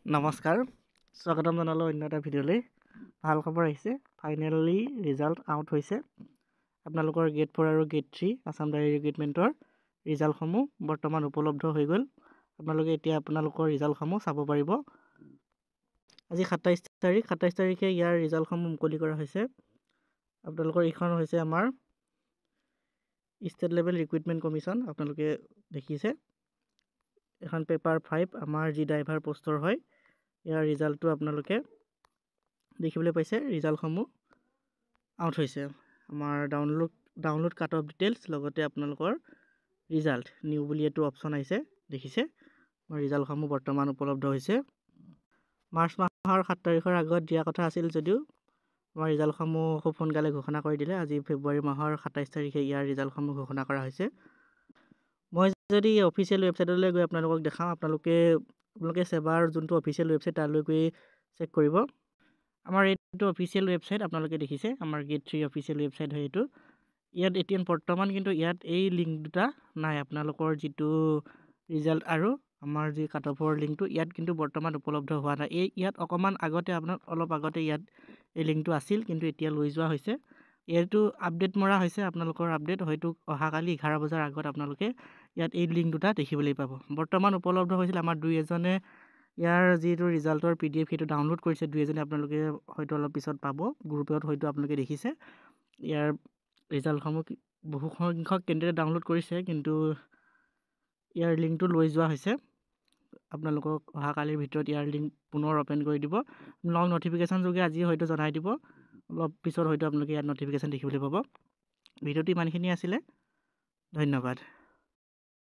নমস্কাৰ স্বাগতম জনালোঁ অন্য এটা ভিডিঅ'লৈ। ভাল খবৰ আহিছে, ফাইনেলি ৰিজাল্ট আউট হৈছে। আপোনালোকৰ গেট 4 আৰু গেট 3 আছাম ডায়েৰী ৰিক্ৰুইটমেণ্টৰ ৰিজাল্টসমূহ বৰ্তমান উপলব্ধ হৈ গ'ল। আপোনালোকে এতিয়া আপোনালোকৰ ৰিজাল্টসমূহ চাব পাৰিব। আজি 27 তাৰিখ, 27 তাৰিখে ইয়াৰ ৰিজাল্টসমূহ মুকলি কৰা হৈছে। আপোনালোকৰ এইখন হৈছে আমাৰ ষ্টেট লেভেল ৰিক্ৰুইটমেণ্ট কমিশ্যন। আপোনালোকে দেখিছে এখন পেপাৰ 5 আমাৰ যি ড্ৰাইভাৰ পোষ্টৰ হয়, ইয়াৰ ৰিজাল্টটো আপোনালোকে দেখিবলৈ পাইছে। ৰিজাল্টসমূহ আউট হৈছে। আমাৰ ডাউনলোড কাট অফ ডিটেইলছ লগতে আপোনালোকৰ ৰিজাল্ট নিউ বুলি এইটো অপশ্যন আহিছে, দেখিছে। আমাৰ ৰিজাল্টসমূহ বৰ্তমান উপলব্ধ হৈছে। মাৰ্চ মাহৰ 7 তাৰিখৰ আগত দিয়া কথা আছিল যদিও আমাৰ ৰিজাল্টসমূহ খুব সোনকালে ঘোষণা কৰি দিলে। আজি ফেব্ৰুৱাৰী মাহৰ 27 তাৰিখে ইয়াৰ ৰিজাল্টসমূহ ঘোষণা কৰা হৈছে। মই যদি অফিচিয়েল ৱেবছাইটলৈ গৈ আপোনালোকক দেখাওঁ, আপোনালোকে ছেবাৰ যোনটো অফিচিয়েল ৱেবছাইট তালৈ গৈ চেক কৰিব। আমাৰ এইটো অফিচিয়েল ৱেবছাইট আপোনালোকে দেখিছে, আমাৰ গেট 3 অফিচিয়েল ৱেবছাইট হয় এইটো। ইয়াত এতিয়া বৰ্তমান কিন্তু ইয়াত এই লিংক দুটা নাই। আপোনালোকৰ যিটো ৰিজাল্ট আৰু আমাৰ যি কাট অফৰ লিংকটো ইয়াত কিন্তু বৰ্তমান উপলব্ধ হোৱা নাই। ইয়াত অকণমান আগতে অলপ আগতে ইয়াত এই লিংকটো আছিল, কিন্তু এতিয়া লৈ যোৱা হৈছে। এইটো আপডেট মৰা হৈছে, আপোনালোকৰ আপডেট হয়তো অহাকালি 11 বজাৰ আগত আপোনালোকে ইয়াত এই লিংক দুটা দেখিবলৈ পাব। বৰ্তমান উপলব্ধ হৈছিল আমাৰ দুই এজনে ইয়াৰ যিটো ৰিজাল্টৰ PDF সেইটো ডাউনলোড কৰিছে। দুই এজনে আপোনালোকে হয়তো অলপ পিছত পাব, গ্ৰুপত হয়তো আপোনালোকে দেখিছে। ইয়াৰ ৰিজাল্টসমূহ বহু সংখ্যক কেণ্ডিডেটে ডাউনলোড কৰিছে, কিন্তু ইয়াৰ লিংকটো লৈ যোৱা হৈছে। আপোনালোকক অহাকালিৰ ভিতৰত ইয়াৰ লিংক পুনৰ অ'পেন কৰি দিব। লং নটিফিকেশ্যন যোগে আজি হয়তো জনাই দিব। অলপ পিছত হয়তো আপোনালোকে ইয়াত নটিফিকেশ্যন দেখিবলৈ পাব। ভিডিঅ'টো ইমানখিনি আছিলে, ধন্যবাদ।